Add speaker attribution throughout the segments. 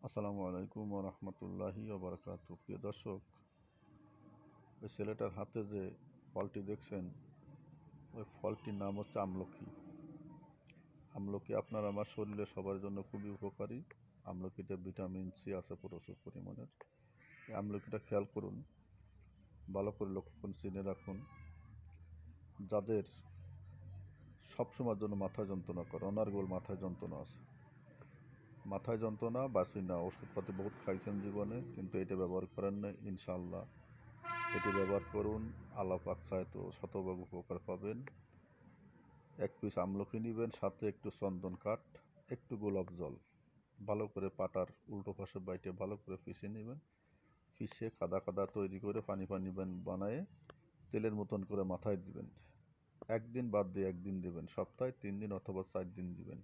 Speaker 1: আসসালামু আলাইকুম ওয়া রাহমাতুল্লাহি ওয়া বারাকাতুহু। প্রিয় দর্শক, ওই ছেলেটার হাতে যে ফলটি দেখছেন, ওই ফলটির নাম হচ্ছে আমলকি। আমলকি আপনার আমার শরীরে সবার জন্য খুবই উপকারী। আমলকিতে ভিটামিন সি আছে প্রচুর পরিমাণের। এই আমলকিটা খেয়াল করুন, ভালো করে লক্ষ্য করুন, চিনে রাখুন। যাদের সবসময়ের জন্য মাথায় যন্ত্রণা করে, অনার্গল মাথায় যন্ত্রণা আছে, মাথায় যন্ত্রণা বাঁচি না, ওষুধপাতি বহুত খাইছেন জীবনে, কিন্তু এটা ব্যবহার করেন না। ইনশাআল্লাহ এটি ব্যবহার করুন, আল্লাহ পাক চায় তো শতভাগ উপকার পাবেন। এক পিস আমলকি নেবেন, সাথে একটু চন্দন কাঠ, একটু গোলাপ জল, ভালো করে পাটার উল্টো পাশে বাইটে ভালো করে পিষে নেবেন। পিষে কাদা কাদা তৈরি করে পানি পানি বানায়ে তেলের মতন করে মাথায় দিবেন। একদিন বাদ দিয়ে একদিন দিবেন, সপ্তাহে 3 দিন অথবা 4 দিন দিবেন।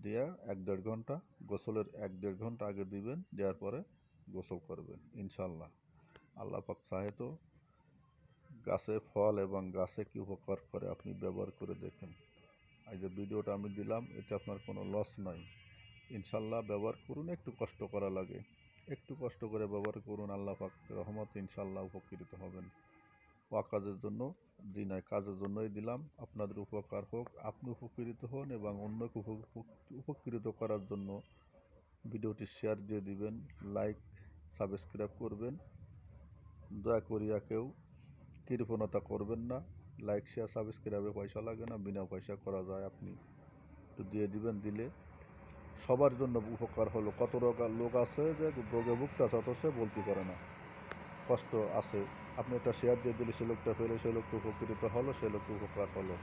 Speaker 1: দেওয়া 1-1.5 ঘন্টা, গোসলের 1-1.5 ঘন্টা আগে দিবেন, দেওয়ার পরে গোসল করবেন। ইনশাআল্লাহ আল্লাহ পাক চাহে তো গাছে ফল এবং গাছে কি উপকার করে আপনি ব্যবহার করে দেখেন। এই যে ভিডিওটা আমি দিলাম, এতে আপনার কোনো লস নাই। ইনশাআল্লাহ ব্যবহার করুন, একটু কষ্ট করা লাগে, একটু কষ্ট করে ব্যবহার করুন, আল্লাহ পাক রহমতে ইনশাআল্লাহ উপকৃত হবেন। কাজের জন্য দিই নাই, কাজের জন্যই দিলাম, আপনাদের উপকার হোক, আপনি উপকৃত হন এবং অন্যকে উপকৃত করার জন্য ভিডিওটি শেয়ার দিয়ে দিবেন, লাইক সাবস্ক্রাইব করবেন। দয়া করিয়া কেউ কৃপণতা করবেন না। লাইক শেয়ার সাবস্ক্রাইবে পয়সা লাগে না, বিনা পয়সা করা যায়। আপনি একটু দিয়ে দিবেন, দিলে সবার জন্য উপকার হলো। কত লোক আছে যে রোগে ভুগতেছে, অথচ সে বলতে পারে না, কষ্ট আছে। আপনি একটা শেয়ার দিয়ে দিলে সে লোকটা পেলে, সে লোকটা উপকৃত হলো, সে লোকটা উপকার হলো।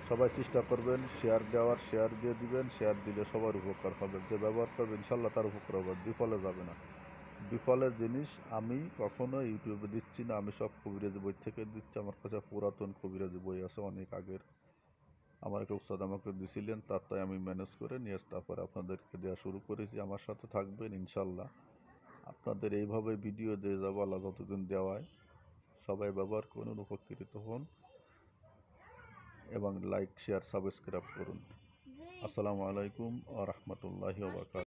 Speaker 1: সবাই চেষ্টা করবেন শেয়ার দেওয়ার, শেয়ার দিয়ে দিবেন। শেয়ার দিলে সবার উপকার হবে, যে ব্যবহার করবে ইনশাল্লাহ তার উপকার হবে, বিফলে যাবে না। বিফলের জিনিস আমি কখনো ইউটিউবে দিচ্ছি না, আমি সব কবিরাজি বই থেকে দিচ্ছি। আমার কাছে পুরাতন কবিরাজি বই আছে, অনেক আগের, আমার একটা উস্তাদ আমাকে দিছিলেন, তাই আমি ম্যানেজ করে নিয়ে তারপরে আপনাদেরকে দেওয়া শুরু করেছি। আমার সাথে থাকবেন ইনশাল্লাহ, আপনাদের এইভাবে ভিডিও দিয়ে যাবো আল্লাহ যতদিন দেওয়ায়। সবাই ব্যবহার করুন, উপকৃত হন এবং লাইক শেয়ার সাবস্ক্রাইব করুন। আসসালামু আলাইকুম ওয়া রাহমাতুল্লাহি ওয়া বারাকাতুহু।